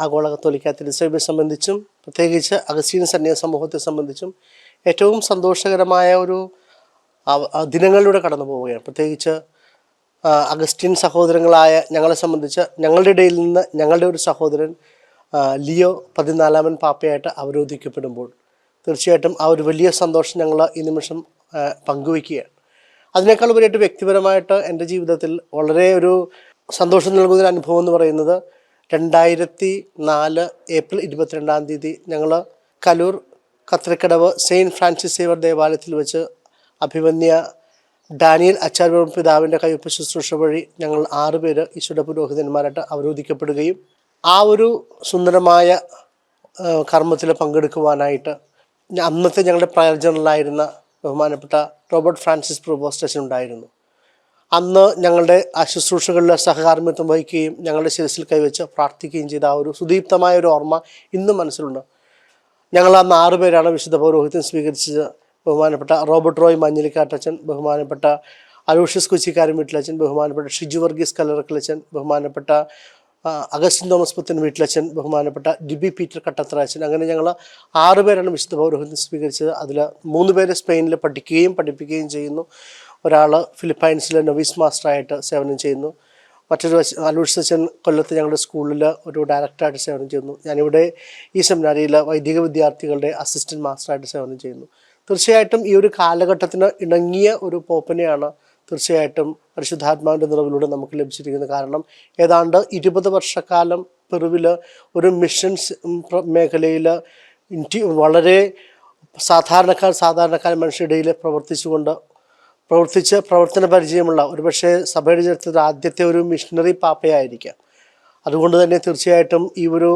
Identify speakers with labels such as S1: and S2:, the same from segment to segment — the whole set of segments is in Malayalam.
S1: ആഗോള കത്തോലിക്ക തിരുസഭയെ സംബന്ധിച്ചും പ്രത്യേകിച്ച് അഗസ്തീൻ സന്യാസ സമൂഹത്തെ സംബന്ധിച്ചും ഏറ്റവും സന്തോഷകരമായ ഒരു ദിനങ്ങളിലൂടെ കടന്നു പോവുകയാണ്. പ്രത്യേകിച്ച് അഗസ്റ്റിൻ സഹോദരങ്ങളായ ഞങ്ങളെ സംബന്ധിച്ച് ഞങ്ങളുടെ ഇടയിൽ നിന്ന് ഞങ്ങളുടെ ഒരു സഹോദരൻ ലിയോ 14 പാപ്പയായിട്ട് അവരോധിക്കപ്പെടുമ്പോൾ തീർച്ചയായിട്ടും ആ ഒരു വലിയ സന്തോഷം ഞങ്ങൾ ഈ നിമിഷം പങ്കുവയ്ക്കുകയാണ്. അതിനേക്കാൾ ഉപരിയായിട്ട് വ്യക്തിപരമായിട്ട് എൻ്റെ ജീവിതത്തിൽ വളരെ ഒരു സന്തോഷം നൽകുന്നൊരു അനുഭവം എന്ന് പറയുന്നത് 2004 ഏപ്രിൽ 22 ഞങ്ങൾ Kaloor Kathrikadavu saint Francis saver ദേവാലയത്തിൽ വെച്ച് അഭിമന്യ ഡാനിയൽ ആചാര്യ പിതാവിൻ്റെ കയ്യൊപ്പ് ശുശ്രൂഷ വഴി ഞങ്ങൾ 6 പേര് ഈശോയുടെ പുരോഹിതന്മാരായിട്ട് അവരോധിക്കപ്പെടുകയും ആ ഒരു സുന്ദരമായ കർമ്മത്തിൽ പങ്കെടുക്കുവാനായിട്ട് അന്നത്തെ ഞങ്ങളുടെ പ്രയർ ജനറലായിരുന്ന ബഹുമാനപ്പെട്ട റോബർട്ട് ഫ്രാൻസിസ് പ്രോവോസ്റ്റ് ഉണ്ടായിരുന്നു. അന്ന് ഞങ്ങളുടെ ആ ശുശ്രൂഷകളിൽ സഹകാർമ്മിത്വം വഹിക്കുകയും ഞങ്ങളുടെ ശിരസിൽ കൈവച്ച് പ്രാർത്ഥിക്കുകയും ചെയ്ത ആ ഒരു സുദീപ്തമായ ഒരു ഓർമ്മ ഇന്നും മനസ്സിലുണ്ട്. ഞങ്ങൾ അന്ന് 6 പേരാണ് വിശുദ്ധ പൗരോഹിത്യം സ്വീകരിച്ചത്. ബഹുമാനപ്പെട്ട റോബർട്ട് റോയ് മഞ്ഞിലിക്കാട്ടച്ചൻ, ബഹുമാനപ്പെട്ട അലൂഷ്യസ് കൊച്ചിക്കാരൻ വീട്ടിലച്ചൻ, ബഹുമാനപ്പെട്ട ഷിജു വർഗീസ് കല്ലറക്കലച്ചൻ, ബഹുമാനപ്പെട്ട അഗസ്റ്റിൻ തോമസ് പുത്തൻ വീട്ടിലച്ചൻ, ബഹുമാനപ്പെട്ട ഡിബി പീറ്റർ കട്ടത്തറച്ചൻ. അങ്ങനെ ഞങ്ങൾ 6 പേരാണ് വിശുദ്ധ പൗരോഹിത്യം സ്വീകരിച്ചത്. അതിൽ 3 പേര് സ്പെയിനിൽ പഠിപ്പിക്കുകയും ചെയ്യുന്നു. ഒരാൾ ഫിലിപ്പൈൻസിലെ നൊവീസ് മാസ്റ്ററായിട്ട് സേവനം ചെയ്യുന്നു. മറ്റൊരു അലൂഷ്യസ് അച്ഛൻ കൊല്ലത്ത് ഞങ്ങളുടെ സ്കൂളിൽ ഒരു ഡയറക്ടറായിട്ട് സേവനം ചെയ്യുന്നു. ഞാനിവിടെ ഈ സെമിനാരിയിൽ വൈദിക വിദ്യാർത്ഥികളുടെ അസിസ്റ്റൻറ്റ് മാസ്റ്ററായിട്ട് സേവനം ചെയ്യുന്നു. തീർച്ചയായിട്ടും ഈ ഒരു കാലഘട്ടത്തിന് ഇണങ്ങിയ ഒരു പോപ്പനെയാണ് തീർച്ചയായിട്ടും പരിശുദ്ധാത്മാവിൻ്റെ നിറവിലൂടെ നമുക്ക് ലഭിച്ചിരിക്കുന്നത്. കാരണം ഏതാണ്ട് 20 വർഷക്കാലം പെറുവിൽ ഒരു മിഷൻസ് മേഖലയിൽ വളരെ സാധാരണക്കാർ മനുഷ്യരുടെ പ്രവർത്തന പരിചയമുള്ള ഒരുപക്ഷെ സഭയുടെ ചരിത്രത്തിൽ ആദ്യത്തെ ഒരു മിഷണറി പാപ്പയായിരിക്കാം. അതുകൊണ്ട് തന്നെ തീർച്ചയായിട്ടും ഈ ഒരു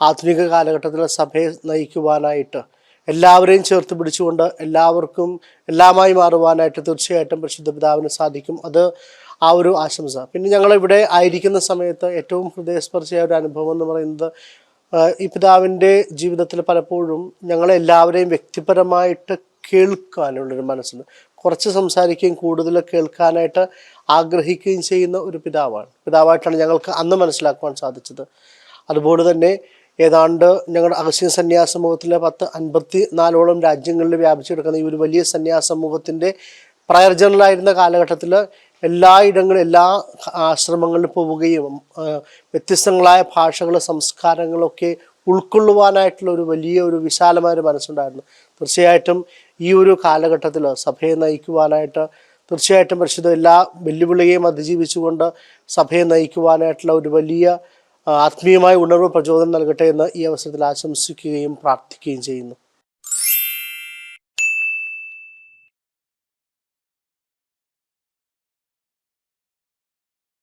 S1: ആധുനിക കാലഘട്ടത്തിൽ സഭയെ നയിക്കുവാനായിട്ട് എല്ലാവരെയും ചേർത്ത് പിടിച്ചുകൊണ്ട് എല്ലാവർക്കും എല്ലാമായി മാറുവാനായിട്ട് തീർച്ചയായിട്ടും പരിശുദ്ധ പിതാവിന് സാധിക്കും. അത് ആ ഒരു ആശംസ. പിന്നെ ഞങ്ങളിവിടെ ആയിരിക്കുന്ന സമയത്ത് ഏറ്റവും ഹൃദയസ്പർശിയായ ഒരു അനുഭവം എന്ന് പറയുന്നത് ഈ പിതാവിൻ്റെ ജീവിതത്തിൽ പലപ്പോഴും ഞങ്ങളെല്ലാവരെയും വ്യക്തിപരമായിട്ട് കേൾക്കാനുള്ളൊരു മനസ്സുണ്ട്. കുറച്ച് സംസാരിക്കുകയും കൂടുതൽ കേൾക്കാനായിട്ട് ആഗ്രഹിക്കുകയും ചെയ്യുന്ന ഒരു പിതാവായിട്ടാണ് ഞങ്ങൾക്ക് അന്ന് മനസ്സിലാക്കുവാൻ സാധിച്ചത്. അതുപോലെ തന്നെ ഏതാണ്ട് ഞങ്ങളുടെ അഗസ്തീൻ സന്യാസ സമൂഹത്തിലെ 54ഓളം രാജ്യങ്ങളിൽ വ്യാപിച്ചു കിടക്കുന്ന ഈ ഒരു വലിയ സന്യാസ സമൂഹത്തിൻ്റെ പ്രയർ ജനറലായിരുന്ന കാലഘട്ടത്തിൽ എല്ലായിടങ്ങളിലും എല്ലാ ആശ്രമങ്ങളിലും പോവുകയും വ്യത്യസ്തങ്ങളായ ഭാഷകൾ സംസ്കാരങ്ങളൊക്കെ ഉൾക്കൊള്ളുവാനായിട്ടുള്ള ഒരു വലിയ ഒരു വിശാലമായൊരു മനസ്സുണ്ടായിരുന്നു. തീർച്ചയായിട്ടും ഈ ഒരു കാലഘട്ടത്തിൽ സഭയെ നയിക്കുവാനായിട്ട് തീർച്ചയായിട്ടും പരിശുദ്ധ എല്ലാ വെല്ലുവിളിയെയും അതിജീവിച്ചുകൊണ്ട് സഭയെ നയിക്കുവാനായിട്ടുള്ള ഒരു വലിയ ആത്മീയമായ ഉണർവ് പ്രചോദനം നൽകട്ടെ എന്ന് ഈ അവസരത്തിൽ ആശംസിക്കുകയും പ്രാർത്ഥിക്കുകയും ചെയ്യുന്നു.